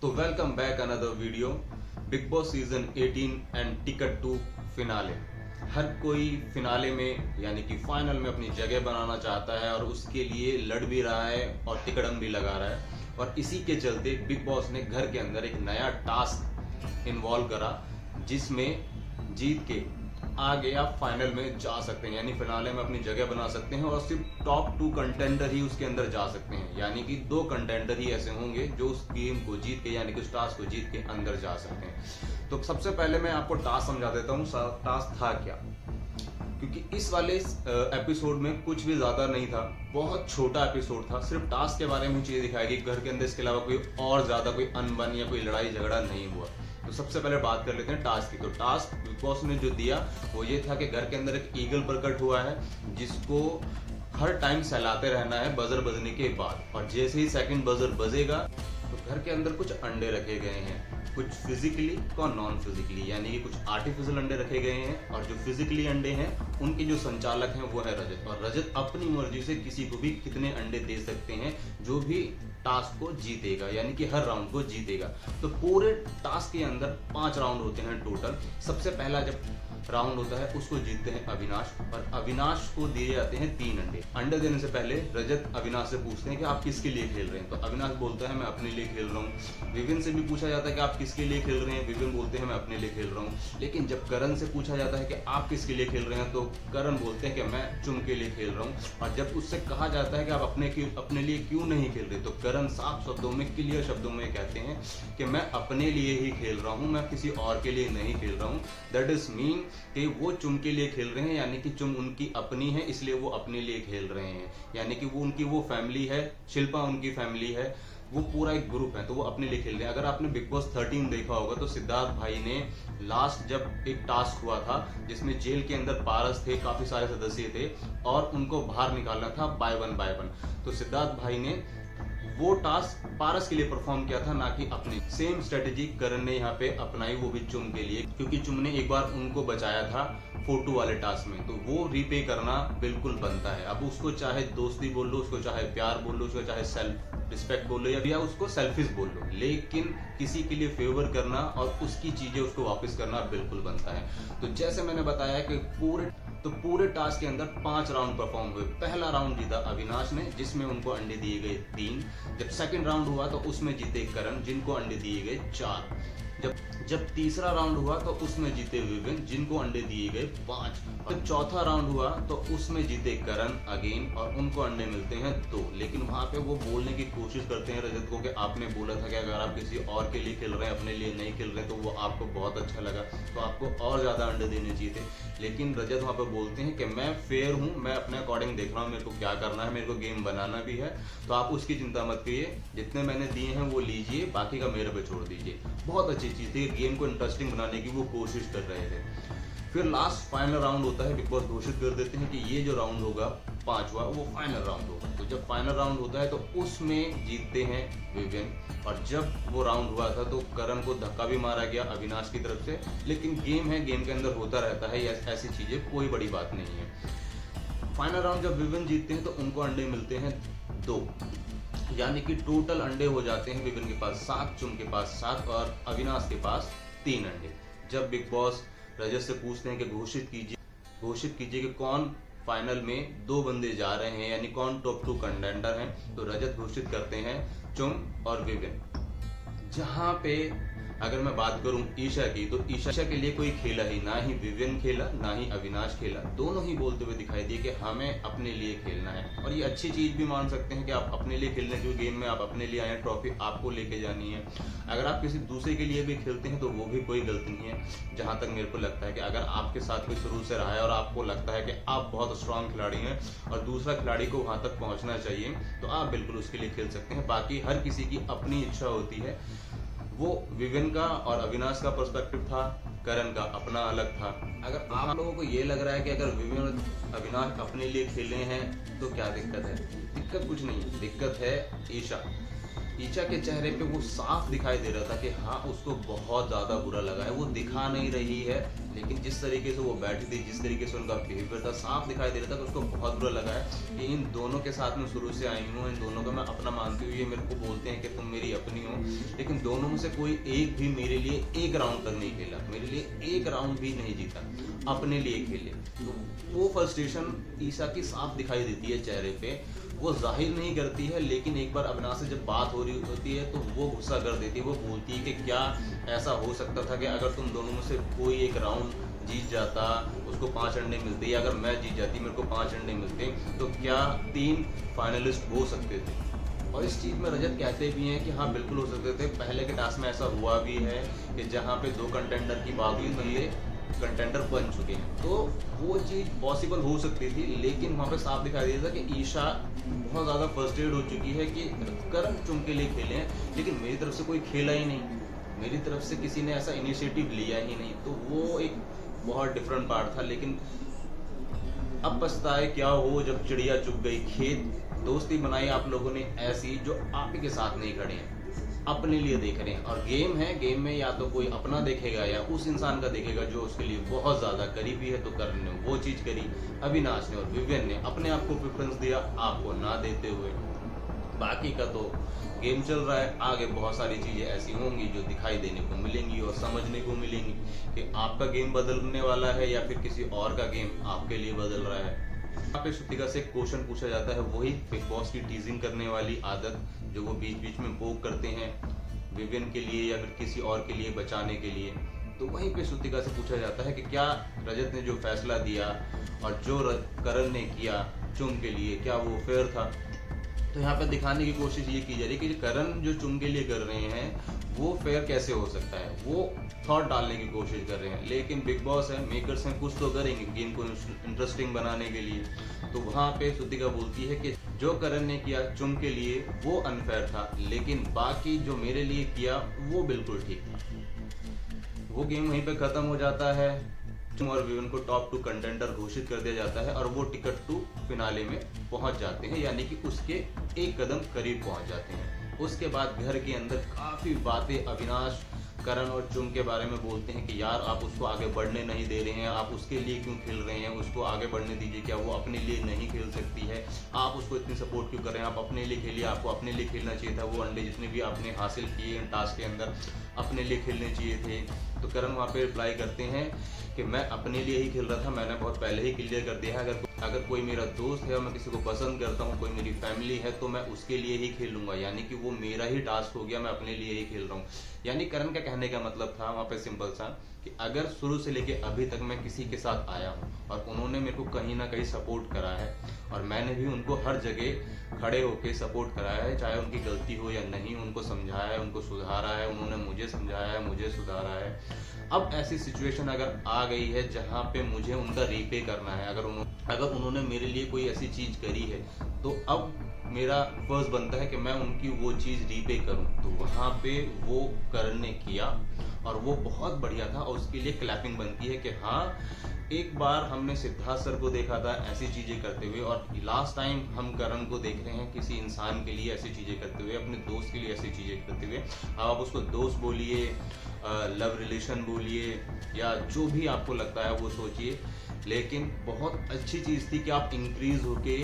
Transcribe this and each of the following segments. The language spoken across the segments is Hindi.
तो welcome back another video. Bigg Boss season 18 and ticket to finale. हर कोई फिनाले में यानी कि फाइनल में अपनी जगह बनाना चाहता है और उसके लिए लड़ भी रहा है और टिकटम भी लगा रहा है। और इसी के चलते बिग बॉस ने घर के अंदर एक नया टास्क इन्वॉल्व करा, जिसमें जीत के आगे आप फाइनल में जा सकते हैं, यानी फिनाले में अपनी जगह बना सकते हैं और सिर्फ टॉप 2 कंटेंडर ही उसके अंदर जा सकते हैं। यानी कि 2 कंटेंडर ही ऐसे होंगे जो उस गेम को जीत के यानी कि उस टास्क को जीत के अंदर जा सकते हैं। तो सबसे पहले मैं आपको टास्क समझा देता हूँ, टास्क था क्या। क्योंकि इस वाले एपिसोड में कुछ भी ज्यादा नहीं था, बहुत छोटा एपिसोड था। सिर्फ टास्क के बारे में चीजें दिखाई गई, घर के अंदर इसके अलावा कोई और ज्यादा कोई अनबन या कोई लड़ाई झगड़ा नहीं हुआ। तो सबसे पहले बात कर लेते हैं टास्क की। तो टास्क बिग बॉस ने जो दिया वो ये था कि घर के अंदर एक ईगल प्रकट हुआ है, जिसको हर टाइम सहलाते रहना है बजर बजने के बाद। और जैसे ही सेकंड बजर बजेगा तो घर के अंदर कुछ अंडे रखे गए हैं, कुछ फिजिकली और नॉन फिजिकली, यानी कि कुछ आर्टिफिशियल अंडे रखे गए हैं। और जो फिजिकली अंडे हैं उनके जो संचालक हैं वो है रजत। और रजत अपनी मर्जी से किसी को भी कितने अंडे दे सकते हैं जो भी टास्क को जीतेगा, यानी कि हर राउंड को जीतेगा। तो पूरे टास्क के अंदर 5 राउंड होते हैं टोटल। सबसे पहला जब राउंड होता है उसको जीतते हैं अविनाश, और अविनाश को दिए जाते हैं 3 अंडे। अंडे देने से पहले रजत अविनाश से पूछते हैं कि आप किसके लिए खेल रहे हैं। तो अविनाश बोलता है मैं अपने लिए खेल रहा हूँ। विविन से भी पूछा जाता है कि आप किसके लिए खेल रहे हैं, विविन बोलते हैं मैं अपने लिए खेल रहा हूँ। लेकिन जब करण से पूछा जाता है कि आप किसके लिए खेल रहे हैं, तो करण बोलते हैं कि मैं चुम के लिए खेल रहा हूँ। और जब उससे कहा जाता है कि आप अपने लिए क्यों नहीं खेल रहे, तो करण साफ शब्दों में, क्लियर शब्दों में कहते हैं कि मैं अपने लिए ही खेल रहा हूँ, मैं किसी और के लिए नहीं खेल रहा हूँ। दैट इज मीन कि वो चुम के लिए खेल रहे हैं, यानी कि चुम उनकी अपनी है, इसलिए वो अपने लिए खेल रहे हैं। यानी कि वो उनकी वो फैमिली है, शिल्पा उनकी फैमिली है, वो पूरा एक ग्रुप है, तो वो अपने लिए खेल रहे हैं। अगर आपने बिग बॉस 13 देखा होगा तो सिद्धार्थ भाई ने लास्ट जब एक टास्क हुआ था जिसमें जेल के अंदर पारस थे, काफी सारे सदस्य थे और उनको बाहर निकालना था बाय वन, तो सिद्धार्थ भाई ने वो टास्क पारस के लिए परफॉर्म किया था, ना कि अपने। सेम स्ट्रेटेजी करण ने यहाँ पे अपनाई, वो भी चुम के लिए, क्योंकि चुम ने एक बार उनको बचाया था फोटो वाले टास्क में, तो वो रीपे करना बिल्कुल बनता है। अब उसको चाहे दोस्ती बोल लो, उसको चाहे प्यार बोल लो, उसको चाहे सेल्फ रिस्पेक्ट बोल लो या उसको सेल्फिश बोल लो, लेकिन किसी के लिए फेवर करना और उसकी चीजें उसको वापस करना बिल्कुल बनता है। तो जैसे मैंने बताया कि पूरे टास्क के अंदर 5 राउंड परफॉर्म हुए। पहला राउंड जीता अविनाश ने, जिसमें उनको अंडे दिए गए 3। जब सेकंड राउंड हुआ तो उसमें जीते करण, जिनको अंडे दिए गए 4। जब तीसरा राउंड हुआ तो उसमें जीते विविन, जिनको अंडे दिए गए 5। जब चौथा राउंड हुआ तो उसमें जीते करण अगेन, और उनको अंडे मिलते हैं 2। लेकिन वहां पे वो बोलने की कोशिश करते हैं रजत को कि आपने बोला था कि अगर आप किसी और के लिए खेल रहे हैं, अपने लिए नहीं खेल रहे, तो वो आपको बहुत अच्छा लगा, तो आपको और ज्यादा अंडे देने चाहिए थे। लेकिन रजत वहां पे बोलते हैं कि मैं फेयर हूँ, मैं अपने अकॉर्डिंग देख रहा हूँ मेरे को क्या करना है, मेरे को गेम बनाना भी है, तो आप उसकी चिंता मत करिए, जितने मैंने दिए हैं वो लीजिए, बाकी का मेरे पे छोड़ दीजिए। बहुत अच्छी चीज थी, गेम को इंटरेस्टिंग बनाने की वो कोशिश कर रहे थे। फिर लास्ट फाइनल राउंड होता है, बिग बॉस घोषित कर देते हैं कि ये जो राउंड होगा 5वां, वो फाइनल राउंड होगा। तो जब फाइनल राउंड होता है तो उसमें जीतते हैं विविन। और जब वो राउंड हुआ था तो करण को धक्का भी मारा गया अविनाश की तरफ से, लेकिन गेम है, गेम के अंदर होता रहता है, ऐसी चीजें कोई बड़ी बात नहीं है। फाइनल राउंड जब विविन जीतते हैं तो उनको अंडे मिलते हैं 2, यानी कि टोटल अंडे हो जाते हैं विविन के पास 7, चुम के पास 7 और अविनाश के पास 3 अंडे। जब बिग बॉस रजत से पूछते हैं कि घोषित कीजिए कि कौन फाइनल में 2 बंदे जा रहे हैं, यानी कौन टॉप 2 कंटेंडर हैं, तो रजत घोषित करते हैं चुम और विविन। जहां पे अगर मैं बात करूं ईशा की, तो ईशा के लिए कोई खेला ही, ना ही विविन खेला ना ही अविनाश खेला, दोनों ही बोलते हुए दिखाई दिए कि हमें अपने लिए खेलना है। और ये अच्छी चीज भी मान सकते हैं कि आप अपने लिए खेलने के गेम में आप अपने लिए आए, ट्रॉफी आपको लेके जानी है। अगर आप किसी दूसरे के लिए भी खेलते हैं तो वो भी कोई गलती नहीं है। जहां तक मेरे को लगता है कि अगर आपके साथ कोई शुरू से रहा है और आपको लगता है कि आप बहुत स्ट्रांग खिलाड़ी हैं और दूसरा खिलाड़ी को वहां तक पहुंचना चाहिए, तो आप बिल्कुल उसके लिए खेल सकते हैं। बाकी हर किसी की अपनी इच्छा होती है। वो विविन का और अविनाश का पर्सपेक्टिव था, करण का अपना अलग था। अगर आप लोगों को ये लग रहा है कि अगर विविन और अविनाश अपने लिए खेले हैं तो क्या दिक्कत है? दिक्कत कुछ नहीं है, दिक्कत है ईशा। ईशा के चेहरे पे वो साफ दिखाई दे रहा था कि हाँ उसको बहुत ज़्यादा बुरा लगा है। वो दिखा नहीं रही है, लेकिन जिस तरीके से वो बैठी थी, जिस तरीके से उनका बिहेवियर था, साफ दिखाई दे रहा था कि उसको बहुत बुरा लगा है कि इन दोनों के साथ में शुरू से आई हूँ, इन दोनों को मैं अपना मानती हूँ। ये मेरे को बोलते हैं कि तुम मेरी अपनी हो, लेकिन दोनों में से कोई एक भी मेरे लिए एक राउंड तक नहीं खेला, मेरे लिए एक राउंड भी नहीं जीता, अपने लिए खेले। तो वो फ्रस्ट्रेशन ईशा की साफ दिखाई देती है चेहरे पे। वो जाहिर नहीं करती है, लेकिन एक बार अविनाश से जब बात हो रही होती है तो वो गुस्सा कर देती है। वो बोलती है कि क्या ऐसा हो सकता था कि अगर तुम दोनों में से कोई एक राउंड जीत जाता, उसको 5 अंडे मिलते, या अगर मैं जीत जाती, मेरे को 5 अंडे मिलते, तो क्या 3 फाइनलिस्ट हो सकते थे। और इस चीज़ में रजत कहते भी हैं कि हाँ बिल्कुल हो सकते थे। पहले के टास्क में ऐसा हुआ भी है कि जहाँ पे 2 कंटेंडर की बात हुई तो ये कंटेंडर बन चुके हैं, तो वो चीज़ पॉसिबल हो सकती थी। लेकिन वहाँ पे साफ दिखाई दिया था कि ईशा बहुत ज़्यादा फर्स्ट्रेट हो चुकी है कि करण चुम के लिए खेले हैं, लेकिन मेरी तरफ से कोई खेला ही नहीं, मेरी तरफ से किसी ने ऐसा इनिशिएटिव लिया ही नहीं। तो वो एक बहुत डिफरेंट पार्ट था। लेकिन अब पछताए क्या हो जब चिड़िया चुग गई खेत। दोस्ती बनाई आप लोगों ने ऐसी जो आप ही के साथ नहीं खड़े हैं, अपने लिए देख रहे हैं। और गेम है, गेम में या तो कोई अपना देखेगा या उस इंसान का देखेगा जो उसके लिए बहुत ज़्यादा करीबी है। तो करण ने वो चीज़ करी, अविनाश ने और विवियन ने अपने आप को प्रेफरेंस दिया, आपको ना देते हुए। बाकी का तो गेम चल रहा है, आगे बहुत सारी चीज़ें ऐसी होंगी जो दिखाई देने को मिलेंगी और समझने को मिलेंगी कि आपका गेम बदलने वाला है या फिर किसी और का गेम आपके लिए बदल रहा है। यहाँ पे श्रुतिका से क्वेश्चन पूछा जाता है, वही बिग बॉस की टीजिंग करने वाली आदत जो वो बीच बीच में पोक करते हैं विवियन के लिए या फिर किसी और के लिए बचाने के लिए। तो वहीं पे श्रुतिका से पूछा जाता है कि क्या रजत ने जो फैसला दिया और जो करण ने किया चुम के लिए, क्या वो फेयर था। तो यहाँ पे दिखाने की कोशिश ये की जा रही है कि करण जो चुम के लिए कर रहे हैं वो फेयर कैसे हो सकता है, वो थॉट डालने की कोशिश कर रहे हैं। लेकिन बिग बॉस है, मेकर्स हैं, कुछ तो करेंगे गेम को इंटरेस्टिंग बनाने के लिए। तो वहाँ पे श्रुतिका बोलती है कि जो करण ने किया चुम के लिए वो अनफेयर था, लेकिन बाकी जो मेरे लिए किया वो बिल्कुल ठीक था। वो गेम वहीं पे खत्म हो जाता है। चुम और विवियन को टॉप 2 कंटेंडर घोषित कर दिया जाता है और वो टिकट टू फिनाले में पहुंच जाते हैं, यानी कि उसके एक कदम करीब पहुंच जाते हैं। उसके बाद घर के अंदर काफी बातें अविनाश, करण और चुम के बारे में बोलते हैं कि यार आप उसको आगे बढ़ने नहीं दे रहे हैं, आप उसके लिए क्यों खेल रहे हैं, उसको आगे बढ़ने दीजिए, क्या वो अपने लिए नहीं खेल सकती है, आप उसको इतनी सपोर्ट क्यों कर रहे हैं, आप अपने लिए खेलिए, आपको अपने लिए खेलना चाहिए था, वो अंडे जितने भी आपने हासिल किए टास्क के अंदर अपने लिए खेलने चाहिए थे। तो करण वहाँ पे रिप्लाई करते हैं कि मैं अपने लिए ही खेल रहा था, मैंने बहुत पहले ही क्लियर कर दिया है, अगर कोई मेरा दोस्त है और मैं किसी को पसंद करता हूँ, कोई मेरी फैमिली है, तो मैं उसके लिए ही खेलूंगा, यानी कि वो मेरा ही टास्क हो गया, मैं अपने लिए ही खेल रहा हूँ। यानी करण का कहने का मतलब था वहाँ पे सिंपल सा कि अगर शुरू से लेके अभी तक मैं किसी के साथ आया हूँ और उन्होंने मेरे को कहीं ना कहीं सपोर्ट करा है और मैंने भी उनको हर जगह खड़े होके सपोर्ट कराया है, चाहे उनकी गलती हो या नहीं, उनको समझाया है, उनको सुधारा है, उन्होंने मुझे समझाया है, मुझे सुधारा है। अब ऐसी सिचुएशन अगर आ गई है जहाँ पे मुझे उनका रीपे करना है, अगर उन्होंने मेरे लिए कोई ऐसी चीज करी है, तो अब मेरा फर्ज बनता है कि मैं उनकी वो चीज रीपे करूं। तो वहां पे वो करण ने किया और वो बहुत बढ़िया था और उसके लिए क्लैपिंग बनती है कि हाँ, एक बार हमने सिद्धार्थ सर को देखा था ऐसी चीजें करते हुए और लास्ट टाइम हम करण को देख रहे हैं किसी इंसान के लिए ऐसी चीजें करते हुए, अपने दोस्त के लिए ऐसी चीजें करते हुए। आप उसको दोस्त बोलिए, लव रिलेशन बोलिए, या जो भी आपको लगता है वो सोचिए, लेकिन बहुत अच्छी चीज थी कि आप इंक्रीज होके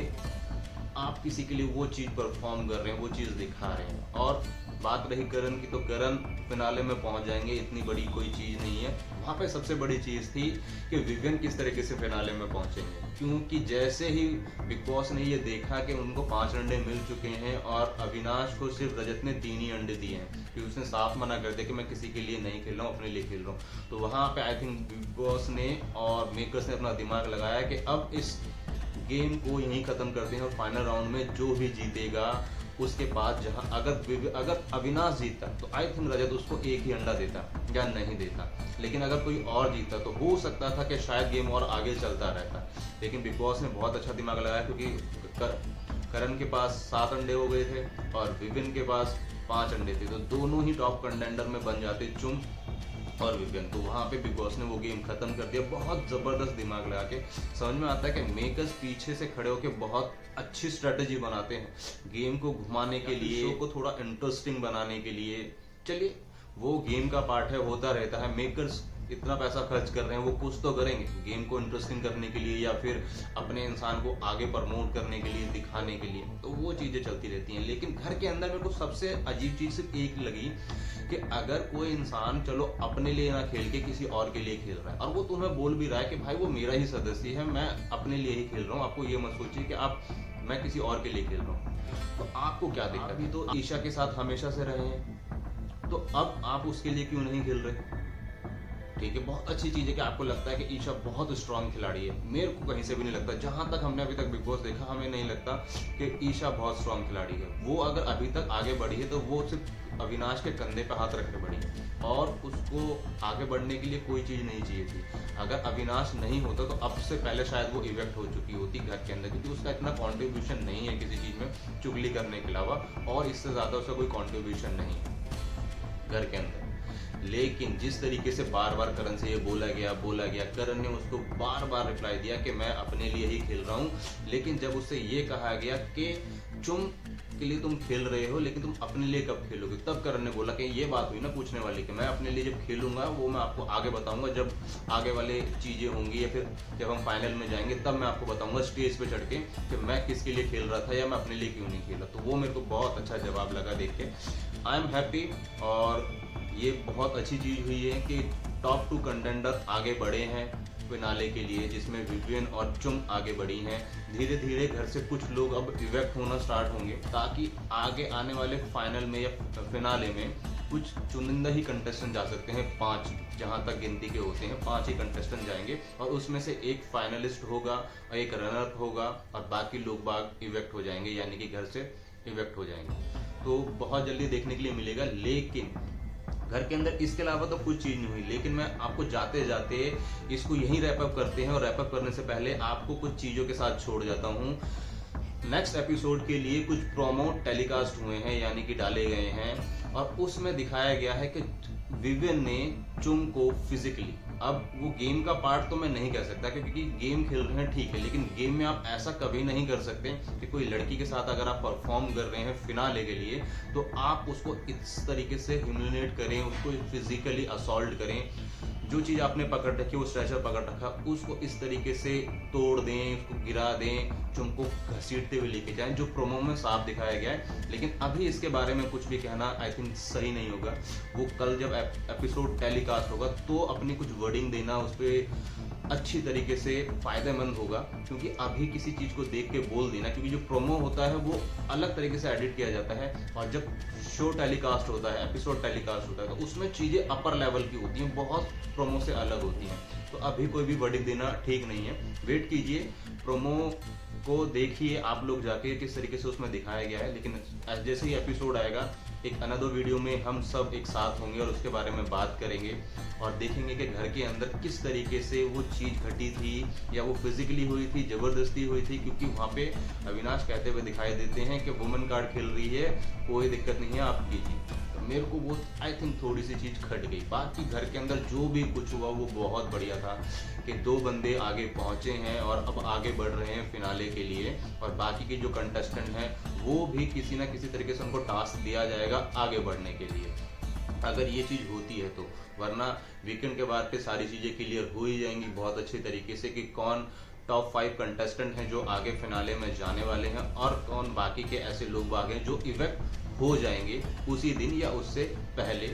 आप किसी के लिए वो चीज परफॉर्म कर रहे हैं, वो चीज दिखा रहे हैं। और बात रही करण की, तो करण फिनाले में पहुंच जाएंगे, इतनी बड़ी कोई चीज नहीं है। वहां पे सबसे बड़ी चीज थी कि विवियन किस तरीके से फिनाले में पहुंचेंगे, क्योंकि जैसे ही बिग बॉस ने ये देखा कि उनको 5 अंडे मिल चुके हैं और अविनाश को सिर्फ रजत ने 3 ही अंडे दिए हैं, क्योंकि उसने साफ मना कर दिया कि मैं किसी के लिए नहीं खेल रहा हूँ, अपने लिए खेल रहा हूँ। तो वहां पे आई थिंक बिग बॉस ने और मेकर्स ने अपना दिमाग लगाया कि अब इस गेम को यहीं खत्म करते हैं और फाइनल राउंड में जो भी जीतेगा उसके बाद जहां अगर अविनाश जीतता तो आई थिंक रजत उसको 1 ही अंडा देता या नहीं देता, लेकिन अगर कोई और जीतता तो हो सकता था कि शायद गेम और आगे चलता रहता। लेकिन बिग बॉस ने बहुत अच्छा दिमाग लगाया, क्योंकि करण के पास 7 अंडे हो गए थे और विवियन के पास 5 अंडे थे, तो दोनों ही टॉप कंटेंडर में बन जाते चुम और विवियन। तो वहाँ पे बिग बॉस ने वो गेम खत्म कर दिया, बहुत ज़बरदस्त दिमाग लगा के। समझ में आता है कि मेकर्स पीछे से खड़े होकर बहुत अच्छी स्ट्रेटजी बनाते हैं गेम को घुमाने के लिए, शो को थोड़ा इंटरेस्टिंग बनाने के लिए। चलिए वो गेम का पार्ट है, होता रहता है। मेकर्स इतना पैसा खर्च कर रहे हैं, वो कुछ तो करेंगे गेम को इंटरेस्टिंग करने के लिए या फिर अपने इंसान को आगे प्रमोट करने के लिए, दिखाने के लिए। तो वो चीज़ें चलती रहती हैं। लेकिन घर के अंदर मेरे को सबसे अजीब चीज़ सिर्फ एक लगी कि अगर कोई इंसान चलो अपने लिए ना खेल के किसी और के लिए खेल रहा है, और वो तुम्हें बोल भी रहा है कि भाई वो मेरा ही सदस्य है, मैं अपने लिए ही खेल रहा हूँ, आपको ये मत सोचिए कि मैं किसी और के लिए खेल रहा हूँ, तो आपको क्या दिक्कत है? तो ईशा के साथ हमेशा से रहे हैं, तो अब आप उसके लिए क्यों नहीं खेल रहे? ठीक है, बहुत अच्छी चीज़ है कि आपको लगता है कि ईशा बहुत स्ट्रांग खिलाड़ी है। मेरे को कहीं से भी नहीं लगता, जहां तक हमने अभी तक बिग बॉस देखा, हमें नहीं लगता कि ईशा बहुत स्ट्रांग खिलाड़ी है। वो अगर अभी तक आगे बढ़ी है तो वो सिर्फ अविनाश के कंधे पे हाथ रख के बढ़ी है, और उसको आगे बढ़ने के लिए कोई चीज़ नहीं चाहिए थी। अगर अविनाश नहीं होता तो अब से पहले शायद वो इवेक्ट हो चुकी होती घर के अंदर, क्योंकि उसका इतना कॉन्ट्रीब्यूशन नहीं है किसी चीज़ में चुगली करने के अलावा, और इससे ज़्यादा उसका कोई कॉन्ट्रीब्यूशन नहीं है घर के अंदर। लेकिन जिस तरीके से बार बार करण से ये बोला गया, करण ने उसको बार बार रिप्लाई दिया कि मैं अपने लिए ही खेल रहा हूँ। लेकिन जब उससे ये कहा गया कि चुम के लिए तुम खेल रहे हो लेकिन तुम अपने लिए कब खेलोगे, तब करण ने बोला कि ये बात हुई ना पूछने वाली कि मैं अपने लिए जब खेलूंगा वो मैं आपको आगे बताऊंगा, जब आगे वाले चीज़ें होंगी या फिर जब हम फाइनल में जाएंगे तब मैं आपको बताऊंगा स्टेज पे चढ़ के कि मैं किसके लिए खेल रहा था या मैं अपने लिए क्यों नहीं खेला। तो वो मेरे को बहुत अच्छा जवाब लगा देख के। आई एम हैप्पी, और ये बहुत अच्छी चीज़ हुई है कि टॉप 2 कंटेंडर आगे बढ़े हैं फिनाले के लिए, जिसमें विवियन और चुम आगे बढ़ी हैं। धीरे धीरे घर से कुछ लोग अब इवेक्ट होना स्टार्ट होंगे, ताकि आगे आने वाले फाइनल में या फिनाले में कुछ चुनिंदा ही कंटेस्टेंट जा सकते हैं। 5 जहाँ तक गिनती के होते हैं 5 ही कंटेस्टेंट जाएंगे, और उसमें से एक फाइनलिस्ट होगा, एक रनर होगा, और बाकी लोग बाग इवेक्ट हो जाएंगे, यानी कि घर से इवेक्ट हो जाएंगे। तो बहुत जल्दी देखने के लिए मिलेगा। लेकिन घर के अंदर इसके अलावा तो कुछ चीज़ नहीं हुई। लेकिन मैं आपको जाते जाते इसको यहीं रैप अप करते हैं, और रैप अप करने से पहले आपको कुछ चीज़ों के साथ छोड़ जाता हूँ। नेक्स्ट एपिसोड के लिए कुछ प्रोमो टेलीकास्ट हुए हैं, यानी कि डाले गए हैं, और उसमें दिखाया गया है कि विवियन ने चुम को फिजिकली, अब वो गेम का पार्ट तो मैं नहीं कह सकता क्योंकि गेम खेल रहे हैं ठीक है, लेकिन गेम में आप ऐसा कभी नहीं कर सकते कि कोई लड़की के साथ अगर आप परफॉर्म कर रहे हैं फिनाले के लिए तो आप उसको इस तरीके से ह्यूमिलिएट करें, उसको फिजिकली असॉल्ट करें। जो चीज़ आपने पकड़ रखी है, वो स्ट्रेचर पकड़ रखा, उसको इस तरीके से तोड़ दें, उसको गिरा दें, चुम को घसीटते हुए लेके जाएं, जो प्रोमो में साफ दिखाया गया है। लेकिन अभी इसके बारे में कुछ भी कहना आई थिंक सही नहीं होगा। वो कल जब एपिसोड टेलीकास्ट होगा तो अपनी कुछ वर्डिंग देना उस पर अच्छी तरीके से फायदेमंद होगा, क्योंकि अभी किसी चीज़ को देख के बोल देना, क्योंकि जो प्रोमो होता है वो अलग तरीके से एडिट किया जाता है, और जब शो टेलीकास्ट होता है, एपिसोड टेलीकास्ट होता है, तो उसमें चीज़ें अपर लेवल की होती हैं, बहुत प्रोमो से अलग होती हैं। तो अभी कोई भी वर्डिंग देना ठीक नहीं है। वेट कीजिए, प्रोमो को देखिए आप लोग जाके किस तरीके से उसमें दिखाया गया है। लेकिन जैसे ही एपिसोड आएगा एक अनदर वीडियो में हम सब एक साथ होंगे और उसके बारे में बात करेंगे, और देखेंगे कि घर के अंदर किस तरीके से वो चीज़ घटी थी, या वो फिजिकली हुई थी, ज़बरदस्ती हुई थी। क्योंकि वहाँ पे अविनाश कहते हुए दिखाई देते हैं कि वुमेन कार्ड खेल रही है, कोई दिक्कत नहीं है, आप कीजिए। तो मेरे को वो आई थिंक थोड़ी सी चीज़ खट गई। बाकी घर के अंदर जो भी कुछ हुआ वो बहुत बढ़िया था कि 2 बंदे आगे पहुँचे हैं और अब आगे बढ़ रहे हैं फिनाले के लिए, और बाकी के जो कंटेस्टेंट हैं वो भी किसी ना किसी तरीके से उनको टास्क दिया जाएगा आगे बढ़ने के लिए, अगर ये चीज़ होती है तो। वरना वीकेंड के बाद पे सारी चीज़ें क्लियर हो ही जाएंगी बहुत अच्छे तरीके से कि कौन टॉप 5 कंटेस्टेंट हैं जो आगे फिनाले में जाने वाले हैं, और कौन बाकी के ऐसे लोग आगे हैं जो इवेक्ट हो जाएंगे उसी दिन या उससे पहले,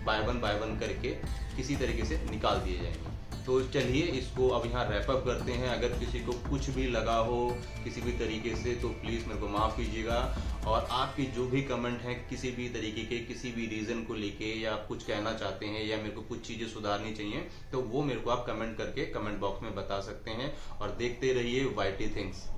बाय वन करके किसी तरीके से निकाल दिए जाएंगे। तो चलिए इसको अब यहाँ रैप अप करते हैं। अगर किसी को कुछ भी लगा हो किसी भी तरीके से तो प्लीज़ मेरे को माफ़ कीजिएगा, और आपकी जो भी कमेंट हैं किसी भी तरीके के, किसी भी रीज़न को लेके, या आप कुछ कहना चाहते हैं या मेरे को कुछ चीज़ें सुधारनी चाहिए, तो वो मेरे को आप कमेंट करके कमेंट बॉक्स में बता सकते हैं। और देखते रहिए YT थिंग्स।